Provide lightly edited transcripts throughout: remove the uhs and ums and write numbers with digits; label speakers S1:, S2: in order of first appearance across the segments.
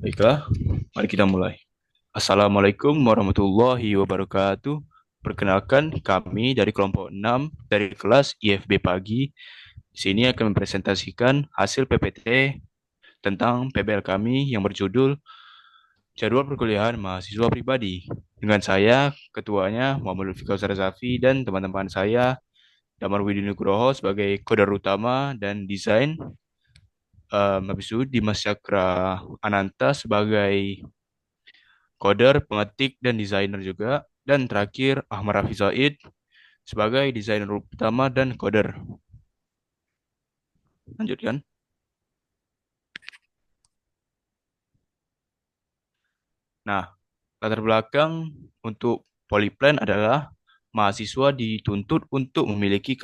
S1: Baiklah, mari kita mulai. Assalamualaikum warahmatullahi wabarakatuh. Perkenalkan, kami dari kelompok 6 dari kelas IFB Pagi. Di sini akan mempresentasikan hasil PPT tentang PBL kami yang berjudul Jadwal Perkuliahan Mahasiswa Pribadi. Dengan saya, ketuanya Muhammad Lutfi Kausar Zafi dan teman-teman saya, Damar Widi Nugroho sebagai koder utama dan desain. Habis itu Dimas Cakra Ananta sebagai coder, pengetik, dan desainer juga. Dan terakhir, Ahmad Rafi Said sebagai desainer utama dan coder. Lanjutkan. Nah, latar belakang untuk Polyplan adalah mahasiswa dituntut untuk memiliki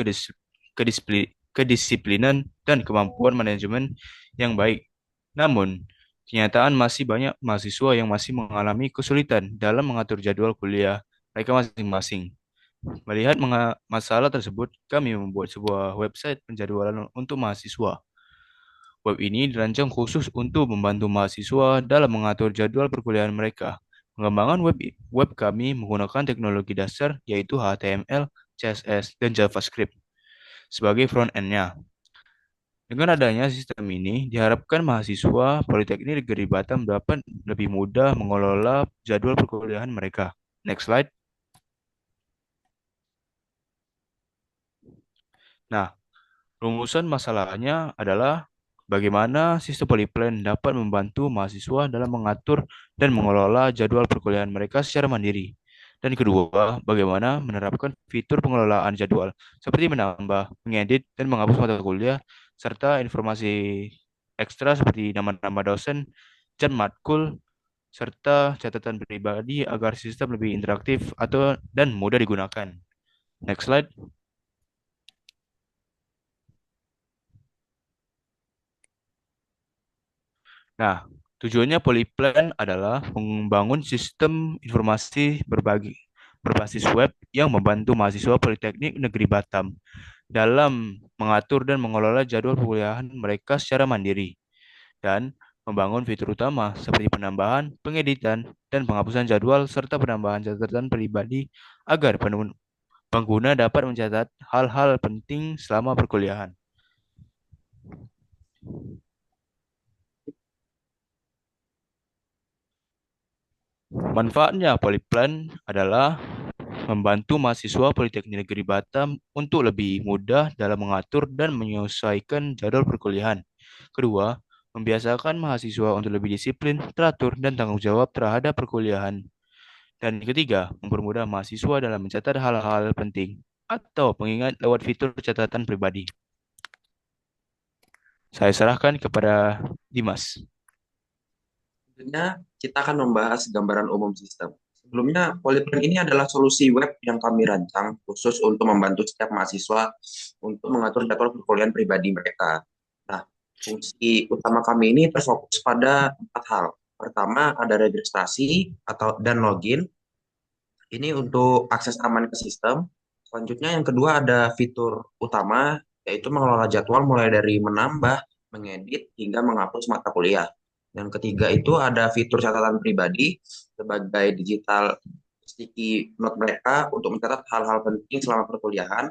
S1: kedisiplinan dan kemampuan manajemen yang baik. Namun, kenyataan masih banyak mahasiswa yang masih mengalami kesulitan dalam mengatur jadwal kuliah mereka masing-masing. Melihat masalah tersebut, kami membuat sebuah website penjadwalan untuk mahasiswa. Web ini dirancang khusus untuk membantu mahasiswa dalam mengatur jadwal perkuliahan mereka. Pengembangan web kami menggunakan teknologi dasar yaitu HTML, CSS, dan JavaScript sebagai front-end-nya. Dengan adanya sistem ini, diharapkan mahasiswa Politeknik Negeri Batam dapat lebih mudah mengelola jadwal perkuliahan mereka. Next slide. Nah, rumusan masalahnya adalah bagaimana sistem Polyplan dapat membantu mahasiswa dalam mengatur dan mengelola jadwal perkuliahan mereka secara mandiri. Dan kedua, bagaimana menerapkan fitur pengelolaan jadwal seperti menambah, mengedit, dan menghapus mata kuliah, serta informasi ekstra seperti nama-nama dosen, jam matkul, serta catatan pribadi agar sistem lebih interaktif atau dan mudah digunakan. Next slide. Nah, tujuannya Polyplan adalah membangun sistem informasi berbasis web yang membantu mahasiswa Politeknik Negeri Batam dalam mengatur dan mengelola jadwal perkuliahan mereka secara mandiri dan membangun fitur utama seperti penambahan, pengeditan, dan penghapusan jadwal serta penambahan catatan pribadi agar pengguna dapat mencatat hal-hal penting selama perkuliahan. Manfaatnya Polyplan adalah membantu mahasiswa Politeknik Negeri Batam untuk lebih mudah dalam mengatur dan menyesuaikan jadwal perkuliahan. Kedua, membiasakan mahasiswa untuk lebih disiplin, teratur, dan tanggung jawab terhadap perkuliahan. Dan ketiga, mempermudah mahasiswa dalam mencatat hal-hal penting atau pengingat lewat fitur catatan pribadi. Saya serahkan kepada Dimas.
S2: Selanjutnya, kita akan membahas gambaran umum sistem. Sebelumnya, Polyplan ini adalah solusi web yang kami rancang khusus untuk membantu setiap mahasiswa untuk mengatur jadwal perkuliahan pribadi mereka. Nah, fungsi utama kami ini terfokus pada 4 hal. Pertama, ada registrasi dan login. Ini untuk akses aman ke sistem. Selanjutnya, yang kedua ada fitur utama, yaitu mengelola jadwal mulai dari menambah, mengedit, hingga menghapus mata kuliah. Yang ketiga itu ada fitur catatan pribadi sebagai digital sticky note mereka untuk mencatat hal-hal penting selama perkuliahan.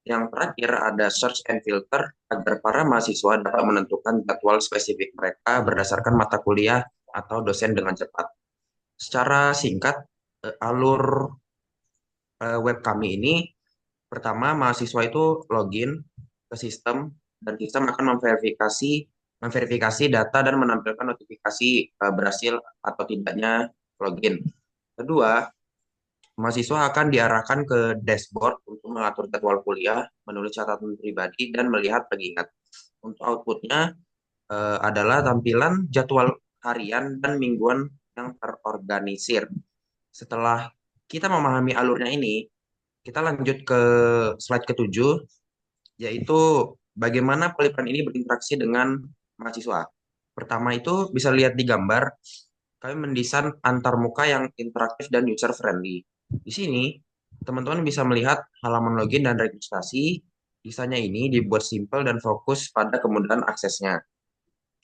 S2: Yang terakhir ada search and filter agar para mahasiswa dapat menentukan jadwal spesifik mereka berdasarkan mata kuliah atau dosen dengan cepat. Secara singkat, alur web kami ini pertama mahasiswa itu login ke sistem dan sistem akan memverifikasi data dan menampilkan notifikasi berhasil atau tidaknya login. Kedua, mahasiswa akan diarahkan ke dashboard untuk mengatur jadwal kuliah, menulis catatan pribadi, dan melihat pengingat. Untuk outputnya adalah tampilan jadwal harian dan mingguan yang terorganisir. Setelah kita memahami alurnya ini, kita lanjut ke slide ke-7, yaitu bagaimana Polyplan ini berinteraksi dengan mahasiswa. Pertama itu bisa lihat di gambar, kami mendesain antarmuka yang interaktif dan user-friendly. Di sini, teman-teman bisa melihat halaman login dan registrasi. Desainnya ini dibuat simpel dan fokus pada kemudahan aksesnya.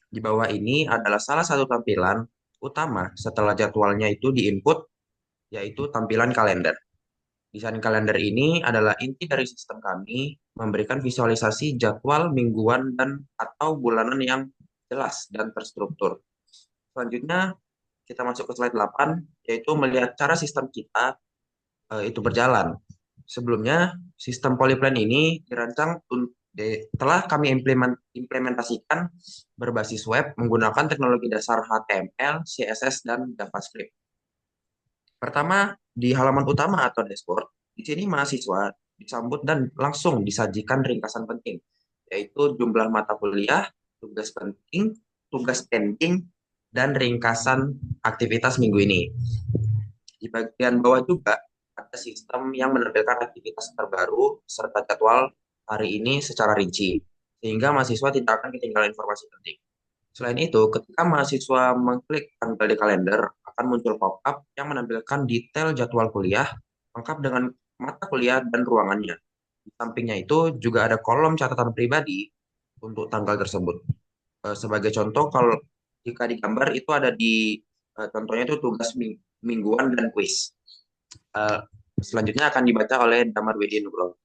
S2: Di bawah ini adalah salah satu tampilan utama setelah jadwalnya itu diinput, yaitu tampilan kalender. Desain kalender ini adalah inti dari sistem kami, memberikan visualisasi jadwal mingguan dan atau bulanan yang jelas dan terstruktur. Selanjutnya, kita masuk ke slide 8, yaitu melihat cara sistem kita itu berjalan. Sebelumnya, sistem polyplan ini dirancang telah kami implementasikan berbasis web menggunakan teknologi dasar HTML, CSS, dan JavaScript. Pertama, di halaman utama atau dashboard, di sini mahasiswa disambut dan langsung disajikan ringkasan penting, yaitu jumlah mata kuliah, tugas penting, tugas pending, dan ringkasan aktivitas minggu ini. Di bagian bawah juga ada sistem yang menampilkan aktivitas terbaru serta jadwal hari ini secara rinci, sehingga mahasiswa tidak akan ketinggalan informasi penting. Selain itu, ketika mahasiswa mengklik tanggal di kalender, akan muncul pop-up yang menampilkan detail jadwal kuliah, lengkap dengan mata kuliah dan ruangannya. Di sampingnya itu juga ada kolom catatan pribadi untuk tanggal tersebut. Sebagai contoh, kalau jika digambar itu ada di contohnya itu tugas mingguan dan kuis. Eh, Selanjutnya akan dibaca oleh Damar Wedi Nugroho.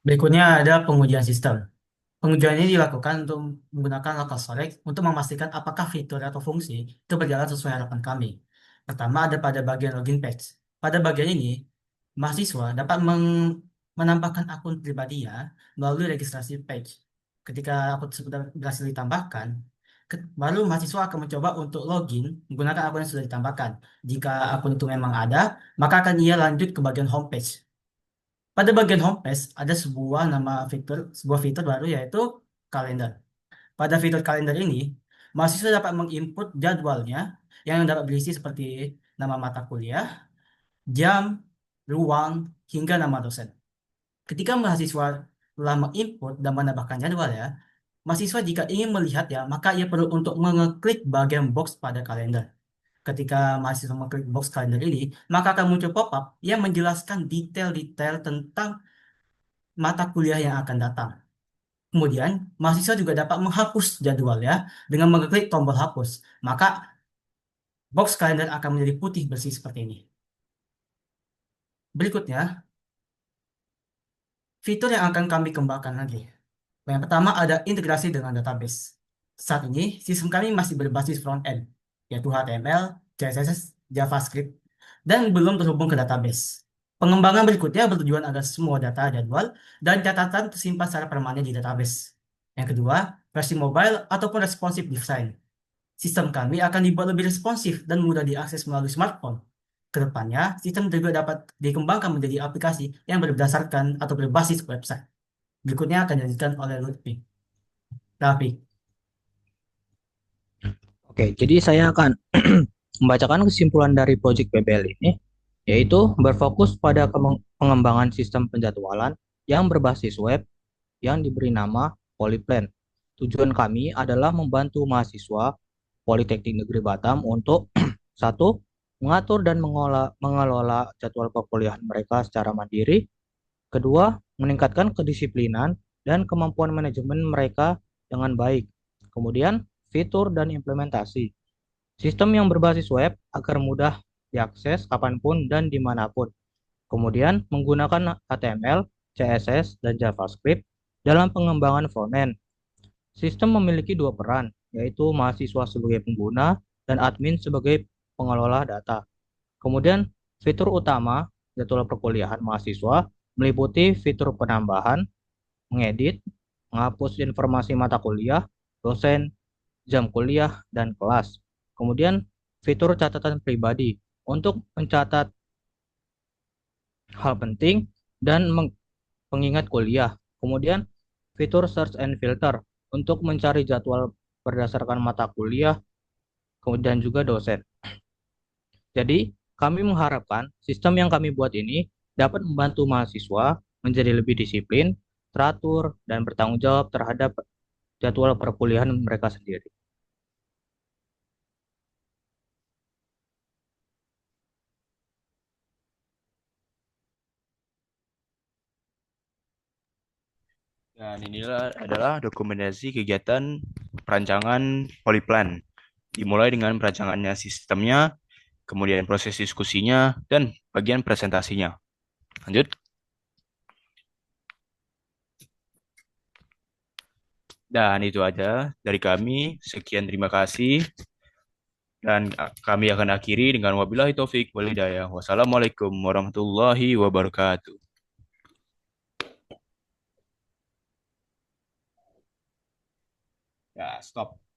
S3: Berikutnya ada pengujian sistem. Pengujian ini dilakukan untuk menggunakan local storage untuk memastikan apakah fitur atau fungsi itu berjalan sesuai harapan kami. Pertama ada pada bagian login page. Pada bagian ini, mahasiswa dapat menambahkan akun pribadinya melalui registrasi page. Ketika akun sudah berhasil ditambahkan, baru mahasiswa akan mencoba untuk login menggunakan akun yang sudah ditambahkan. Jika akun itu memang ada, maka akan ia lanjut ke bagian homepage. Pada bagian homepage ada sebuah fitur baru yaitu kalender. Pada fitur kalender ini, mahasiswa dapat menginput jadwalnya yang dapat berisi seperti nama mata kuliah, jam, ruang, hingga nama dosen. Ketika mahasiswa telah menginput dan menambahkan jadwal ya, mahasiswa jika ingin melihat ya, maka ia perlu untuk mengeklik bagian box pada kalender. Ketika mahasiswa mengklik box kalender ini, maka akan muncul pop-up yang menjelaskan detail-detail tentang mata kuliah yang akan datang. Kemudian, mahasiswa juga dapat menghapus jadwalnya dengan mengklik tombol hapus. Maka, box kalender akan menjadi putih bersih seperti ini. Berikutnya, fitur yang akan kami kembangkan lagi. Yang pertama ada integrasi dengan database. Saat ini, sistem kami masih berbasis front-end, yaitu HTML, CSS, JavaScript, dan belum terhubung ke database. Pengembangan berikutnya bertujuan agar semua data jadwal dan catatan tersimpan secara permanen di database. Yang kedua, versi mobile ataupun responsive design. Sistem kami akan dibuat lebih responsif dan mudah diakses melalui smartphone. Kedepannya, sistem juga dapat dikembangkan menjadi aplikasi yang berdasarkan atau berbasis website. Berikutnya akan dilanjutkan oleh Lutfi. Raffi.
S4: Oke, jadi saya akan membacakan kesimpulan dari proyek PBL ini, yaitu berfokus pada pengembangan sistem penjadwalan yang berbasis web yang diberi nama Polyplan. Tujuan kami adalah membantu mahasiswa Politeknik Negeri Batam untuk satu, mengatur dan mengelola jadwal perkuliahan mereka secara mandiri. Kedua, meningkatkan kedisiplinan dan kemampuan manajemen mereka dengan baik. Kemudian, fitur dan implementasi. Sistem yang berbasis web agar mudah diakses kapanpun dan dimanapun. Kemudian, menggunakan HTML, CSS, dan JavaScript dalam pengembangan frontend. Sistem memiliki dua peran, yaitu mahasiswa sebagai pengguna dan admin sebagai pengelola data. Kemudian, fitur utama jadwal perkuliahan mahasiswa meliputi fitur penambahan, mengedit, menghapus informasi mata kuliah, dosen, jam kuliah, dan kelas. Kemudian, fitur catatan pribadi untuk mencatat hal penting dan pengingat kuliah. Kemudian, fitur search and filter untuk mencari jadwal berdasarkan mata kuliah, kemudian juga dosen. Jadi, kami mengharapkan sistem yang kami buat ini dapat membantu mahasiswa menjadi lebih disiplin, teratur, dan bertanggung jawab terhadap jadwal perkuliahan mereka sendiri.
S1: Dan inilah adalah dokumentasi kegiatan perancangan Polyplan. Dimulai dengan perancangannya sistemnya, kemudian proses diskusinya, dan bagian presentasinya. Lanjut. Dan itu aja dari kami. Sekian, terima kasih. Dan kami akan akhiri dengan wabillahi taufik wal hidayah. Wassalamualaikum warahmatullahi wabarakatuh. Ya, stop.